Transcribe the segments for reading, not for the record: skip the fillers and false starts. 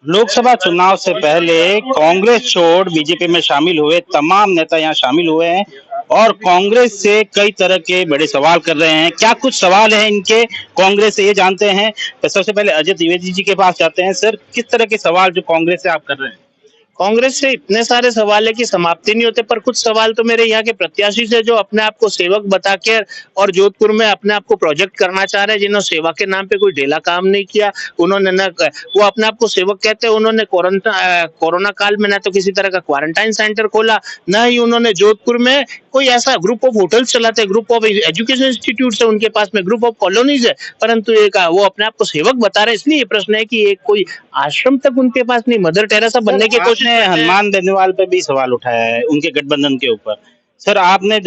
लोकसभा चुनाव से पहले कांग्रेस छोड़ बीजेपी में शामिल हुए तमाम नेता यहाँ शामिल हुए हैं और कांग्रेस से कई तरह के बड़े सवाल कर रहे हैं। क्या कुछ सवाल हैं इनके कांग्रेस से, ये जानते हैं। तो सबसे पहले अजय द्विवेदी जी के पास जाते हैं। सर, किस तरह के सवाल जो कांग्रेस से आप कर रहे हैं? कांग्रेस से इतने सारे सवाल है कि समाप्ति नहीं होते, पर कुछ सवाल तो मेरे यहाँ के प्रत्याशी से जो अपने आप को सेवक बता के और जोधपुर में अपने आप को प्रोजेक्ट करना चाह रहे हैं, जिन्होंने सेवा के नाम पे कोई ढेला काम नहीं किया। उन्होंने न वो अपने आप को सेवक कहते हैं, उन्होंने कोरोना काल में न तो किसी तरह का क्वारंटाइन सेंटर खोला, न ही उन्होंने जोधपुर में कोई ऐसा ग्रुप ऑफ होटल्स चलाते, ग्रुप ऑफ एजुकेशन इंस्टीट्यूट है उनके पास में, ग्रुप ऑफ कॉलोनीज है, परंतु एक वो अपने आप को सेवक बता रहे। इसलिए ये प्रश्न है कि एक कोई आश्रम तक उनके पास नहीं, मदर टेरेसा बनने की कोशिश आपने हनुमान बेनीवाल पे भी सवाल उठाया है उनके गठबंधन के ऊपर। सर, आपने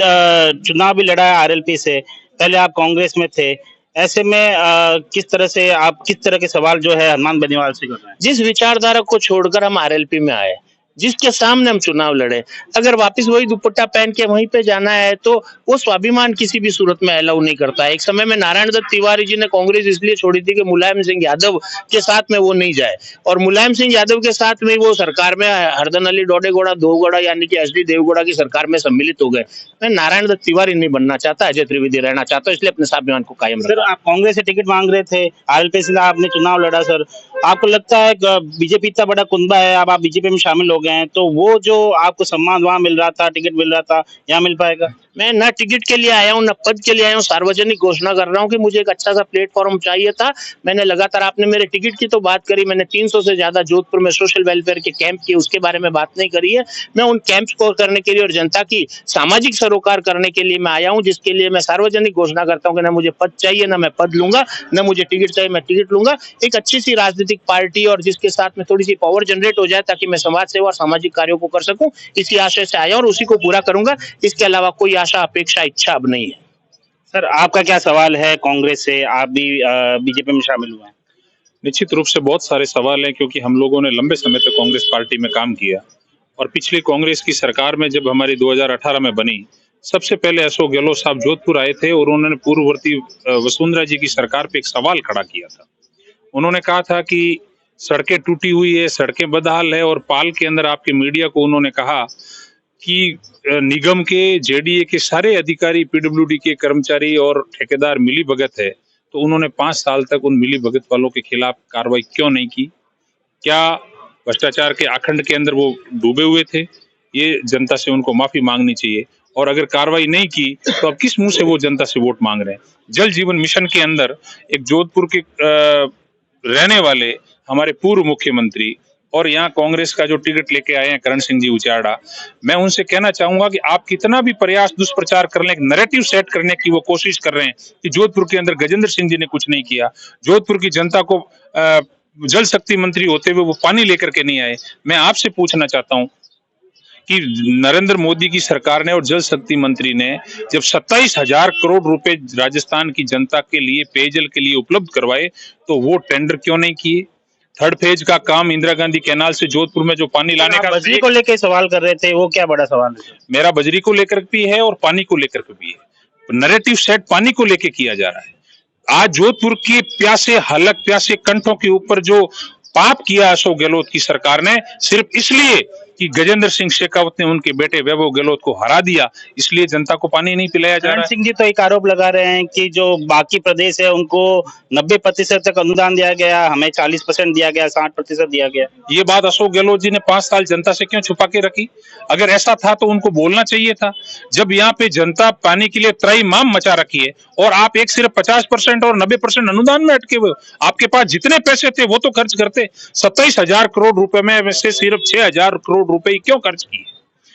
चुनाव भी लड़ा है आरएलपी से, पहले आप कांग्रेस में थे। ऐसे में किस तरह से आप किस तरह के सवाल जो है हनुमान बेनीवाल से कर रहे हैं? जिस विचारधारा को छोड़कर हम आरएलपी में आए, जिसके सामने हम चुनाव लड़े, अगर वापस वही दुपट्टा पहन के वहीं पे जाना है तो वो स्वाभिमान किसी भी सूरत में अलाउ नहीं करता है। एक समय में नारायण दत्त तिवारी जी ने कांग्रेस इसलिए छोड़ी थी कि मुलायम सिंह यादव के साथ में वो नहीं जाए, और मुलायम सिंह यादव के साथ में वो सरकार में हरदन अली डोडेगौड़ा दोगौड़ा यानी कि एसडी देवगौड़ा की सरकार में सम्मिलित हो गए। मैं नारायण दत्त तिवारी नहीं बनना चाहता, अजय त्रिवेदी रहना चाहता हूँ, इसलिए अपने स्वाभिमान को कायम रखा। सर, आप कांग्रेस से टिकट मांग रहे थे, आरएलपी से आपने चुनाव लड़ा। सर, आपको लगता है बीजेपी इतना बड़ा कुनबा है, अब आप बीजेपी में शामिल हो गए हैं, तो वो जो आपको सम्मान वहां मिल रहा था, टिकट मिल रहा था, यहाँ मिल पाएगा? मैं न टिकट के लिए आया हूँ, न पद के लिए आया हूँ, सार्वजनिक घोषणा कर रहा हूँ कि मुझे एक अच्छा सा प्लेटफॉर्म चाहिए था। मैंने लगातार, आपने मेरे टिकट की तो बात करी, मैंने 300 से ज्यादा जोधपुर में सोशल वेलफेयर के कैंप किए, उसके बारे में बात नहीं करी है। मैं उन कैंप्स को करने के लिए और जनता की सामाजिक सरोकार करने के लिए मैं आया हूँ, जिसके लिए मैं सार्वजनिक घोषणा करता हूँ कि न मुझे पद चाहिए, न मैं पद लूंगा, न मुझे टिकट चाहिए, मैं टिकट लूंगा। एक अच्छी सी राजनीतिक पार्टी और जिसके साथ में थोड़ी सी पावर जनरेट हो जाए ताकि मैं समाज सेवा और सामाजिक कार्यों को कर सकूं, इसी आशय से आया और उसी को पूरा करूंगा। इसके अलावा कोई आशा, अपेक्षा, इच्छा अब नहीं है। सर, आपका क्या सवाल है कांग्रेस से? आप भी बीजेपी में शामिल हुए हैं। निश्चित रूप से बहुत सारे सवाल हैं, क्योंकि हम लोगों ने लंबे समय तक कांग्रेस पार्टी में काम किया और पिछली कांग्रेस की सरकार में जब हमारी 2018 में बनी, सबसे पहले अशोक गहलोत साहब जोधपुर आए थे और उन्होंने पूर्ववर्ती वसुंधरा जी की सरकार पे एक सवाल खड़ा किया था। उन्होंने कहा था कि सड़कें टूटी हुई है, सड़कें बदहाल है, और पाल के अंदर आपके मीडिया को उन्होंने कहा कि निगम के, जेडीए के सारे अधिकारी, पीडब्ल्यूडी के कर्मचारी और ठेकेदार मिली भगत है, तो उन्होंने 5 साल तक उन मिली भगत वालों के खिलाफ कार्रवाई क्यों नहीं की? क्या भ्रष्टाचार के आखंड के अंदर वो डूबे हुए थे? ये जनता से उनको माफी मांगनी चाहिए। और अगर कार्रवाई नहीं की तो अब किस मुंह से वो जनता से वोट मांग रहे हैं? जल जीवन मिशन के अंदर एक जोधपुर के रहने वाले हमारे पूर्व मुख्यमंत्री और यहाँ कांग्रेस का जो टिकट लेके आए हैं करण सिंह जी उचाड़ा, मैं उनसे कहना चाहूंगा कि आप कितना भी प्रयास दुष्प्रचार करने, एक नैरेटिव सेट करने की वो कोशिश कर रहे हैं कि जोधपुर के अंदर गजेंद्र सिंह जी ने कुछ नहीं किया, जोधपुर की जनता को जल शक्ति मंत्री होते हुए वो पानी लेकर के नहीं आए। मैं आपसे पूछना चाहता हूं कि नरेंद्र मोदी की सरकार ने और जल शक्ति मंत्री ने जब 27,000 करोड़ रुपए राजस्थान की जनता के लिए पेयजल के लिए उपलब्ध करवाए, तो वो टेंडर क्यों नहीं किए? थर्ड फेज का काम इंदिरा गांधी कैनाल से जोधपुर में जो पानी लाने का, बजरी को लेकर सवाल कर रहे थे, वो क्या बड़ा सवाल है? मेरा बजरी को लेकर भी है और पानी को लेकर भी है। नैरेटिव सेट पानी को लेकर किया जा रहा है। आज जोधपुर के प्यासे हलक, प्यासे कंठों के ऊपर जो पाप किया अशोक गहलोत की सरकार ने, सिर्फ इसलिए कि गजेंद्र सिंह शेखावत ने उनके बेटे वैभव गहलोत को हरा दिया, इसलिए जनता को पानी नहीं पिलाया जा रहा है। सिंह जी तो एक आरोप लगा रहे हैं कि जो बाकी प्रदेश है उनको 90% तक अनुदान दिया गया, हमें 40% दिया गया, 60% दिया गया। ये बात अशोक गहलोत जी ने 5 साल जनता से क्यों छुपा के रखी? अगर ऐसा था तो उनको बोलना चाहिए था। जब यहाँ पे जनता पानी के लिए त्राहिमाम मचा रखी है और आप एक सिर्फ 50% और 90% अनुदान में अटके हुए, आपके पास जितने पैसे थे वो तो खर्च करते। 27,000 करोड़ रुपए में से सिर्फ 6,000 करोड़ रुपए क्यों खर्च किए?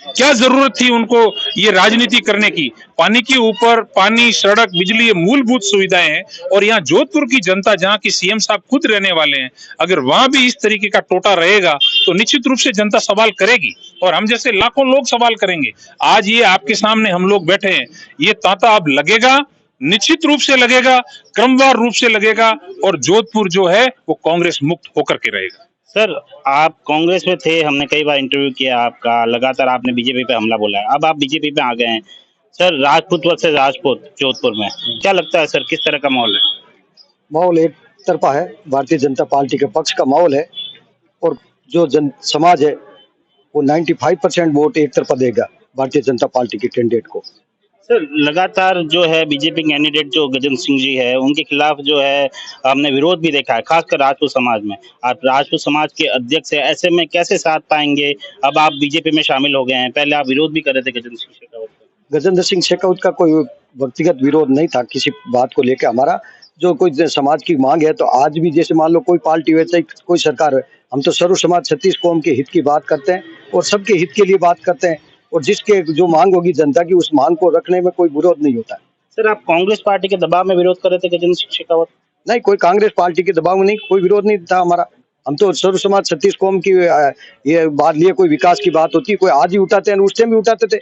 क्या जरूरत थी उनको ये राजनीति करने की? पानी के ऊपर, पानी, सड़क, बिजली, ये मूलभूत सुविधाएं हैं, और यहाँ जोधपुर की जनता, जहाँ की सीएम साहब खुद रहने वाले हैं, अगर वहां भी इस तरीके का टोटा रहेगा तो निश्चित रूप से जनता सवाल करेगी और हम जैसे लाखों लोग सवाल करेंगे। आज ये आपके सामने हम लोग बैठे हैं, ये तांता अब लगेगा, निश्चित रूप से लगेगा, क्रमवार रूप से लगेगा, और जोधपुर जो है वो कांग्रेस मुक्त होकर के रहेगा। सर, आप कांग्रेस में थे, हमने कई बार इंटरव्यू किया आपका, लगातार आपने बीजेपी पे हमला बोला है, अब आप बीजेपी पे आ गए हैं। सर, राजपूत वर्सेस राजपूत जोधपुर में क्या लगता है सर, किस तरह का माहौल है? माहौल एक तरफा है, भारतीय जनता पार्टी के पक्ष का माहौल है, और जो जन समाज है वो 95% वोट एक तरफा देगा भारतीय जनता पार्टी के कैंडिडेट को। सर लगातार जो है बीजेपी कैंडिडेट जो गजेंद्र सिंह जी है उनके खिलाफ जो है हमने विरोध भी देखा है, खासकर राजपूत समाज में। आप राजपूत समाज के अध्यक्ष है, ऐसे में कैसे साथ पाएंगे? अब आप बीजेपी में शामिल हो गए हैं, पहले आप विरोध भी कर रहे थे गजेंद्र सिंह शेखावत का। गजेंद्र सिंह शेखावत का कोई व्यक्तिगत विरोध नहीं था किसी बात को लेकर। हमारा जो कोई समाज की मांग है, तो आज भी जैसे मान लो कोई पार्टी हो चाहे कोई सरकार हो, हम तो सर्व समाज 36 कौम के हित की बात करते हैं और सबके हित के लिए बात करते हैं, और जिसके जो मांग होगी जनता की उस मांग को रखने में कोई विरोध नहीं होता है। सर आप कांग्रेस पार्टी के दबाव में विरोध कर रहे थे गजेंद्र सिंह शेखावत? नहीं, कोई कांग्रेस पार्टी के दबाव में नहीं, कोई विरोध नहीं था हमारा। हम तो सर्व समाज 36 कौम की ये बात लिए, कोई विकास की बात होती है कोई आज ही उठाते हैं, उस टाइम भी उठाते थे,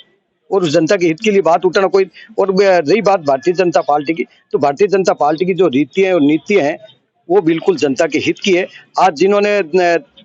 और उस जनता के हित के लिए बात उठाना कोई। और रही बात भारतीय जनता पार्टी की, तो भारतीय जनता पार्टी की जो रीतियां और नीतियां हैं वो बिल्कुल जनता के हित की है। आज जिन्होंने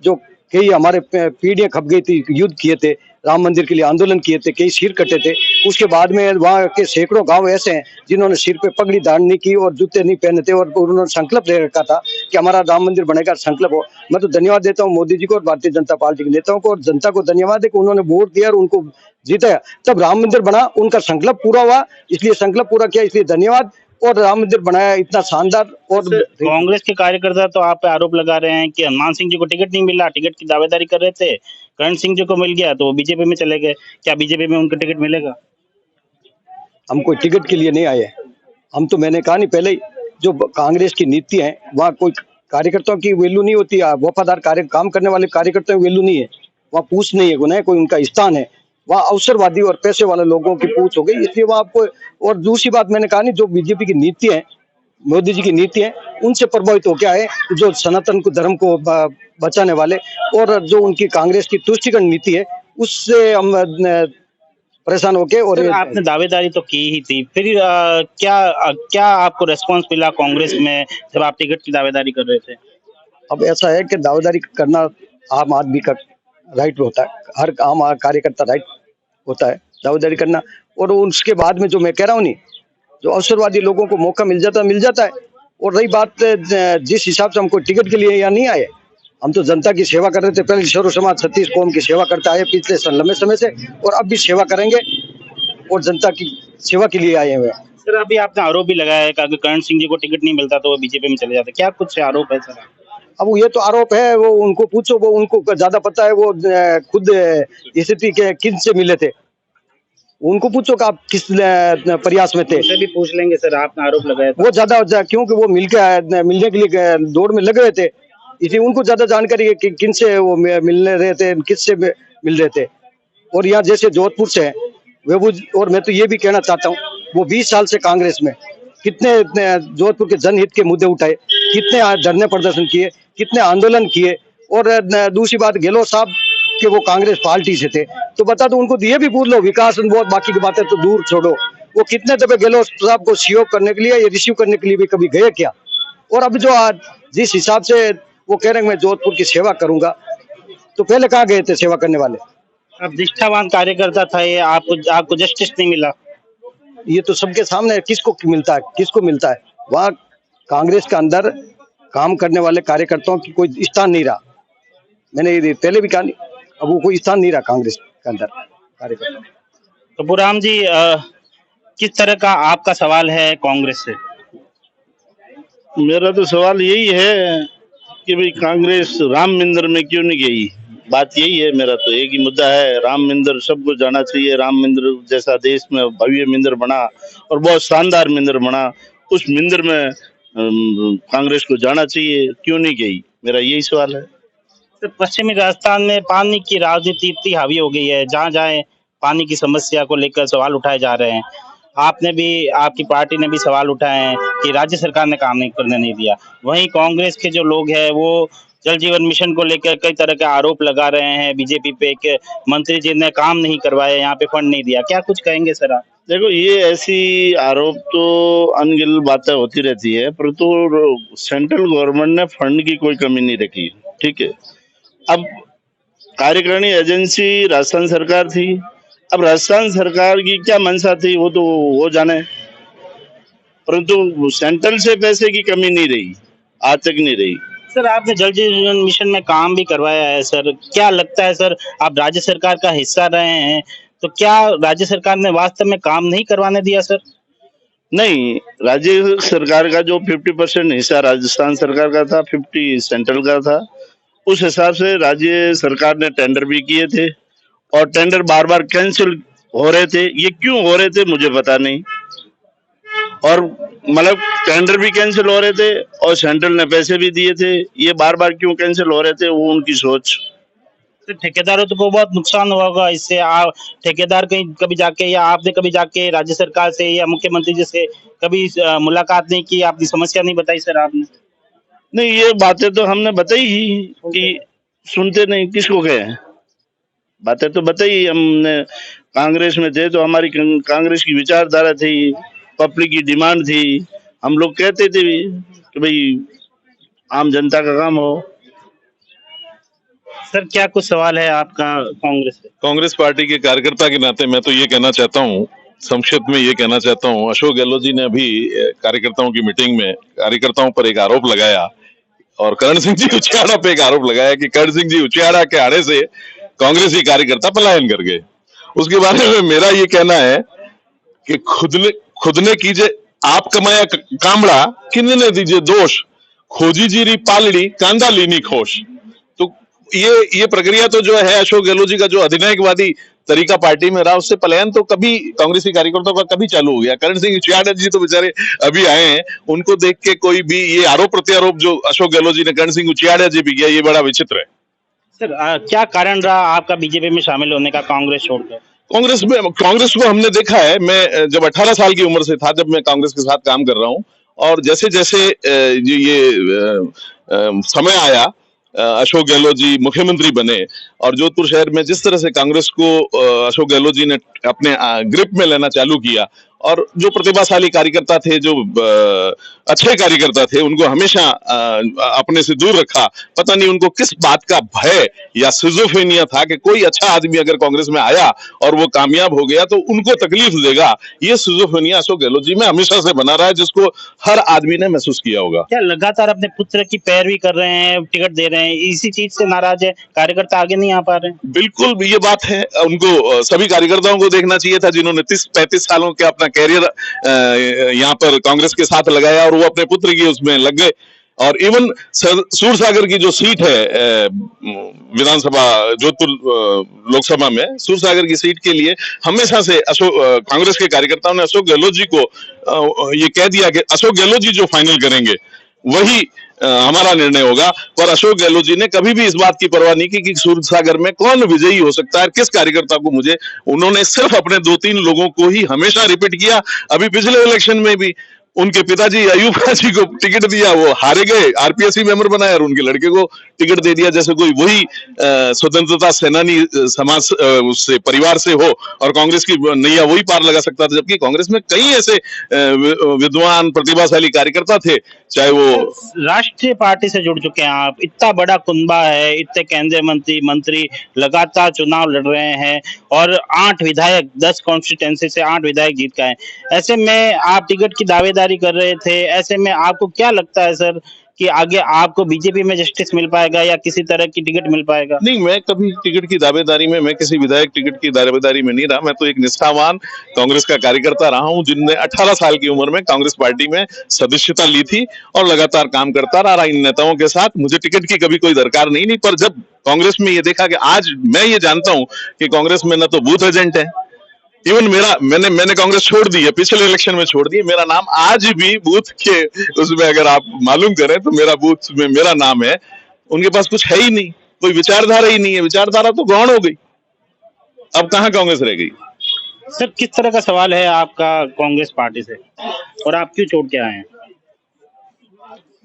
जो कई हमारे पीढ़ियां खप गई थी, युद्ध किए थे, राम मंदिर के लिए आंदोलन किए थे, कई सिर कटे थे, उसके बाद में वहाँ के सैकड़ों गांव ऐसे हैं जिन्होंने सिर पे पगड़ी धारण नहीं की और जूते नहीं पहने थे, और उन्होंने संकल्प ले रखा था कि हमारा राम मंदिर बनेगा, संकल्प हो। मैं तो धन्यवाद देता हूँ मोदी जी को और भारतीय जनता पार्टी के नेताओं को, और जनता को धन्यवाद है कि उन्होंने वोट दिया और उनको जीता, तब राम मंदिर बना, उनका संकल्प पूरा हुआ, इसलिए संकल्प पूरा किया, इसलिए धन्यवाद। और राम मंदिर बनाया इतना शानदार। और कांग्रेस के कार्यकर्ता तो आप पे आरोप लगा रहे हैं कि हनुमान सिंह जी को टिकट नहीं मिला, टिकट की दावेदारी कर रहे थे, करण सिंह जी को मिल गया तो वो बीजेपी में चले गए, क्या बीजेपी में उनको टिकट मिलेगा? हम कोई टिकट के लिए नहीं आए, हम तो मैंने कहा नहीं पहले ही, जो कांग्रेस की नीति है वहाँ कोई कार्यकर्ताओं की वैल्यू नहीं होती, वफादार काम करने वाले कार्यकर्ताओं की वैल्यू नहीं है, वहाँ पूछ नहीं है, उन्हें कोई उनका स्थान है, वहाँ अवसरवादी और पैसे वाले लोगों की पूछ हो गई, इसलिए वहाँ आपको। और दूसरी बात मैंने कहा नहीं, जो बीजेपी की नीति है, मोदी जी की नीति है, उनसे प्रभावित हो क्या है, जो सनातन को धर्म को बचाने वाले, और जो उनकी कांग्रेस की तुष्टिकरण नीति है उससे हम परेशान होके। और आपने दावेदारी तो की ही थी, फिर क्या आपको रेस्पॉन्स मिला कांग्रेस में जब आप टिकट की दावेदारी कर रहे थे? अब ऐसा है कि दावेदारी करना आम आदमी का राइट होता है, हर आम कार्यकर्ता राइट होता है दावेदारी करना। और उसके बाद में जो मैं कह रहा हूँ नहीं, जो अवसरवादी लोगों को मौका मिल जाता है। और रही बात जिस हिसाब से हमको टिकट के लिए यहाँ नहीं आए, हम तो जनता की सेवा कर रहे थे, पहले सर्व समाज 36 कौम की सेवा करते आए पिछले लंबे समय से, और अब भी सेवा करेंगे और जनता की सेवा के लिए आए हुए। सर अभी आपने आरोप भी लगाया है कि करण सिंह जी को टिकट नहीं मिलता तो वो बीजेपी में चले जाते, क्या कुछ आरोप है सर? अब ये तो आरोप है, वो उनको पूछो, वो उनको ज्यादा पता है, वो खुद स्थिति के किन से मिले थे, उनको पूछो कि आप किस प्रयास में थे। उनसे भी पूछ लेंगे सर, आपने आरोप लगाया था। वो ज्यादा क्योंकि वो मिलने के लिए दौड़ में लग रहे थे, इसलिए उनको ज्यादा जानकारी है कि किन से वो मिलने रहे थे, किससे मिल रहे थे। और यहाँ जैसे जोधपुर से वो, और मैं तो ये भी कहना चाहता हूँ, वो 20 साल से कांग्रेस में कितने जोधपुर के जनहित के मुद्दे उठाए, कितने धरने प्रदर्शन किए, कितने आंदोलन किए। और दूसरी बात, गहलोत साहब के वो कांग्रेस पार्टी से थे, तो बता दो उनको, ये भी पूछ लो, विकास बहुत, बाकी की बातें तो दूर छोड़ो, वो कितने दफे गहलोत साहब को सहयोग करने के लिए या रिसीव करने के लिए भी कभी गए क्या? और अब जो आज जिस हिसाब से वो कह रहे हैं मैं जोधपुर की सेवा करूंगा, तो पहले कहाँ गए थे सेवा करने वाले? अब निष्ठावान कार्यकर्ता था ये, आपको जस्टिस नहीं मिला। ये तो सबके सामने है, किसको मिलता है? वहाँ कांग्रेस के अंदर काम करने वाले कार्यकर्ताओं की कोई स्थान नहीं रहा, मैंने ये पहले भी कहा नहीं, अब वो कोई स्थान नहीं रहा कांग्रेस के अंदर कार्यकर्ता। तो बुराम जी किस तरह का आपका सवाल है कांग्रेस से? मेरा तो सवाल यही है कि भाई कांग्रेस राम मंदिर में क्यों नहीं गई, बात यही है। मेरा तो एक ही मुद्दा है, राम मंदिर सबको जाना चाहिए, राम मंदिर जैसा देश में भव्य मंदिर बना और बहुत शानदार मंदिर बना, उस मंदिर में कांग्रेस को जाना चाहिए, क्यों नहीं गई, मेरा यही सवाल है। तो पश्चिमी राजस्थान में पानी की राजनीति इतनी हावी हो गई है, जहाँ जाए पानी की समस्या को लेकर सवाल उठाए जा रहे हैं। आपने भी, आपकी पार्टी ने भी सवाल उठाए हैं कि राज्य सरकार ने काम नहीं करने नहीं दिया। वहीं कांग्रेस के जो लोग हैं वो जल जीवन मिशन को लेकर कई तरह के आरोप लगा रहे हैं बीजेपी पे कि मंत्री जी ने काम नहीं करवाए, यहाँ पे फंड नहीं दिया, क्या कुछ कहेंगे सर आप? देखो, ये ऐसी आरोप तो अनगिनत बातें होती रहती है, परंतु सेंट्रल गवर्नमेंट ने फंड की कोई कमी नहीं रखी, ठीक है। अब कार्यकारिणी एजेंसी राजस्थान सरकार थी, अब राजस्थान सरकार की क्या मंशा थी वो तो वो जाने, परंतु सेंट्रल से पैसे की कमी नहीं रही, आज तक नहीं रही। सर आपने जल जीवन मिशन में काम भी करवाया है सर, क्या लगता है सर, आप राज्य सरकार का हिस्सा रहे हैं, तो क्या राज्य सरकार ने वास्तव में काम नहीं करवाने दिया सर? नहीं, राज्य सरकार का जो 50% हिस्सा राजस्थान सरकार का था, 50 सेंट्रल का था। उस हिसाब से राज्य सरकार ने टेंडर भी किए थे और टेंडर बार बार कैंसिल हो रहे थे। ये क्यों हो रहे थे मुझे पता नहीं। और मतलब टेंडर भी कैंसिल हो रहे थे और सेंट्रल ने पैसे भी दिए थे। ये बार बार क्यों कैंसिल हो रहे थे, वो उनकी सोच। तो ठेकेदारों को बहुत नुकसान हुआ होगा इससे। आप ठेकेदार कहीं कभी जाके या आपने कभी जाके राज्य सरकार से या मुख्यमंत्री जी से कभी मुलाकात नहीं की, अपनी समस्या नहीं बताई सर आपने? नहीं, ये बातें तो हमने बताई ही कि सुनते नहीं, किसको कहे। बातें तो बताई हमने। कांग्रेस में थे तो हमारी कांग्रेस की विचारधारा थी, पब्लिक की डिमांड थी। हम लोग कहते थे भी कि भाई आम जनता का काम हो। सर क्या कुछ सवाल है आपका कांग्रेस से? कांग्रेस पार्टी के कार्यकर्ता के नाते मैं तो ये कहना चाहता हूँ, संक्षिप्त में ये कहना चाहता हूँ, अशोक गहलोत जी ने अभी कार्यकर्ताओं की मीटिंग में कार्यकर्ताओं पर एक आरोप लगाया और करण सिंह जी उचियाड़ा पे एक आरोप लगाया कि करण सिंह जी उचियाड़ा के आड़े से कांग्रेसी कार्यकर्ता पलायन कर गए। उसके बारे में मेरा ये कहना है कि खुद ने कीजिए आप कमाया कामड़ा, किन्ने दीजिए दोष, खोजी जीरी पालड़ी कांदा लीनी खोश। तो ये प्रक्रिया तो जो है अशोक गहलोत जी का जो अधिनायकवादी तरीका पार्टी में रहा, उससे पलायन तो कभी कांग्रेसी कार्यकर्ताओं का कभी चालू हो गया। करण सिंह उचियाड़ा जी तो बेचारे अभी आए हैं, उनको देख के कोई भी ये आरोप प्रत्यारोप जो अशोक गहलोत जी ने करण सिंह उचियाड़ा जी भी किया, ये बड़ा विचित्र है। सर क्या कारण रहा आपका बीजेपी में शामिल होने का कांग्रेस छोड़कर? कांग्रेस को हमने देखा है, मैं जब 18 साल की उम्र से था जब मैं कांग्रेस के साथ काम कर रहा हूं, और जैसे जैसे समय आया, अशोक गहलोत जी मुख्यमंत्री बने और जोधपुर शहर में जिस तरह से कांग्रेस को अशोक गहलोत जी ने अपने ग्रिप में लेना चालू किया, और जो प्रतिभाशाली कार्यकर्ता थे, जो अच्छे कार्यकर्ता थे, उनको हमेशा अपने से दूर रखा। पता नहीं उनको किस बात का भय या सिजोफ्रेनिया था कि कोई अच्छा आदमी अगर कांग्रेस में आया और वो कामयाब हो गया तो उनको तकलीफ देगा। ये सिजोफ्रेनिया अशोक गहलोत जी में हमेशा से बना रहा है, जिसको हर आदमी ने महसूस किया होगा। क्या लगातार अपने पुत्र की पैरवी कर रहे हैं, टिकट दे रहे हैं, इसी चीज से नाराज है, कार्यकर्ता आगे नहीं आ पा रहे हैं? बिल्कुल ये बात है, उनको सभी कार्यकर्ताओं को देखना चाहिए था जिन्होंने 30-35 सालों के अपना कैरियर यहाँ पर कांग्रेस के साथ लगाया और वो अपने पुत्र की उसमें लग गए। और इवन सूरसागर की जो सीट है विधानसभा जोधपुर लोकसभा में, सूरसागर की सीट के लिए हमेशा से कांग्रेस के कार्यकर्ताओं ने अशोक गहलोत जी को ये कह दिया कि अशोक गहलोत जी जो फाइनल करेंगे वही हमारा निर्णय होगा। पर अशोक गहलोत जी ने कभी भी इस बात की परवाह नहीं की कि सूरसागर में कौन विजयी हो सकता है, किस कार्यकर्ता को मुझे। उन्होंने सिर्फ अपने 2-3 लोगों को ही हमेशा रिपीट किया। अभी पिछले इलेक्शन में भी उनके पिताजी अयूब जी को टिकट दिया, वो हारे गए, आरपीएससी मेंबर बनाया और उनके लड़के को टिकट दे दिया, जैसे कोई वही स्वतंत्रता सेनानी समाज उससे परिवार से हो और कांग्रेस की नैया वही पार लगा सकता था। जबकि कांग्रेस में कई ऐसे विद्वान प्रतिभाशाली कार्यकर्ता थे, चाहे वो राष्ट्रीय पार्टी से जुड़ चुके हैं आप, इतना बड़ा कुनबा है, इतने केंद्रीय मंत्री लगातार चुनाव लड़ रहे हैं और 8 विधायक 10 कॉन्स्टिट्यूएंसी से 8 विधायक जीत गए। ऐसे में आप टिकट की दावेदारी कर रहे थे, ऐसे में आपको क्या लगता है सर कि आगे आपको बीजेपी में जस्टिस मिल पाएगा या किसी तरह की टिकट मिल पाएगा? नहीं, मैं कभी टिकट की दावेदारी में, मैं किसी विधायक टिकट की दावेदारी में नहीं रहा। मैं तो एक निष्ठावान कांग्रेस का कार्यकर्ता रहा हूं, जिनने 18 साल की उम्र में कांग्रेस पार्टी में सदस्यता ली थी और लगातार काम करता रहा इन नेताओं के साथ। मुझे टिकट की कभी कोई दरकार नहीं। पर जब कांग्रेस में ये देखा कि आज मैं ये जानता हूं कि कांग्रेस में न तो बूथ एजेंट है, इवन मैंने कांग्रेस छोड़ दी है, पिछले इलेक्शन में छोड़ दी है। मेरा नाम आज भी बूथ के उसमें अगर आप मालूम करें तो मेरा बूथ में मेरा नाम है। उनके पास कुछ है ही नहीं, कोई विचारधारा ही नहीं है, विचारधारा तो गौण हो गई। अब कहां कांग्रेस रह गई? सर किस तरह का सवाल है आपका कांग्रेस पार्टी से और आप क्यों छोड़ के आए हैं?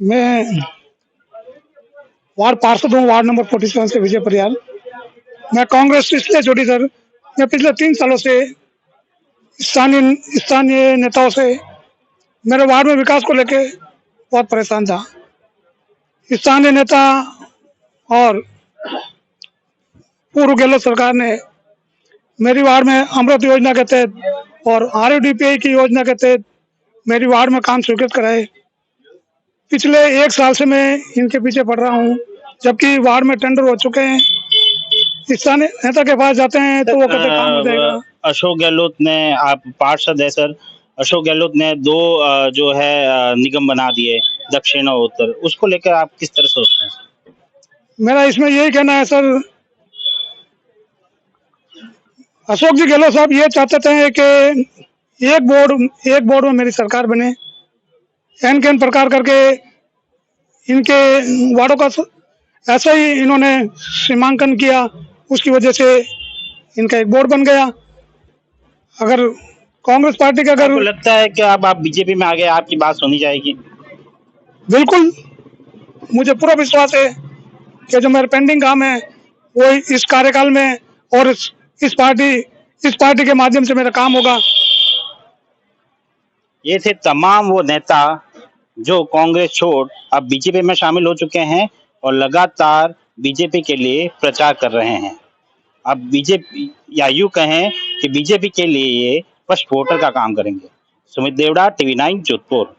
मैं वार्ड पार्षद हूँ, वार्ड नंबर 47 से विजय परियाल। मैं कांग्रेस इसलिए छोड़ी सर, मैं पिछले 3 सालों से स्थानीय नेताओं से मेरे वार्ड में विकास को लेके बहुत परेशान था। स्थानीय नेता और पूर्व गहलोत सरकार ने मेरी वार्ड में अमृत योजना के तहत और RUDPI की योजना के तहत मेरी वार्ड में काम स्वीकृत कराए। पिछले 1 साल से मैं इनके पीछे पड़ रहा हूँ, जबकि वार्ड में टेंडर हो चुके हैं। स्थानीय नेता के पास जाते हैं तो वो कहते हैं काम हो जाएगा। अशोक गहलोत ने, आप पार्षद है सर, अशोक गहलोत ने 2 जो है निगम बना दिए, दक्षिण और उत्तर, उसको लेकर आप किस तरह सोचते हैं? मेरा इसमें यही कहना है सर, अशोक जी गहलोत साहब ये चाहते थे कि एक बोर्ड में मेरी सरकार बने, एन प्रकार करके इनके वार्डों का ऐसा ही इन्होंने सीमांकन किया, उसकी वजह से इनका एक बोर्ड बन गया। अगर कांग्रेस पार्टी का आपको लगता है कि अब आप बीजेपी में आ गए, आपकी बात सुनी जाएगी? बिल्कुल, मुझे पूरा विश्वास है कि जो मेरे पेंडिंग काम है वो इस कार्यकाल में और इस पार्टी के माध्यम से मेरा काम होगा। ये थे तमाम वो नेता जो कांग्रेस छोड़ अब बीजेपी में शामिल हो चुके हैं और लगातार बीजेपी के लिए प्रचार कर रहे हैं। अब बीजेपी, या यूं कहें कि बीजेपी के लिए ये फर्स्ट वोटर का काम करेंगे। सुमित देवड़ा, TV9 जोधपुर।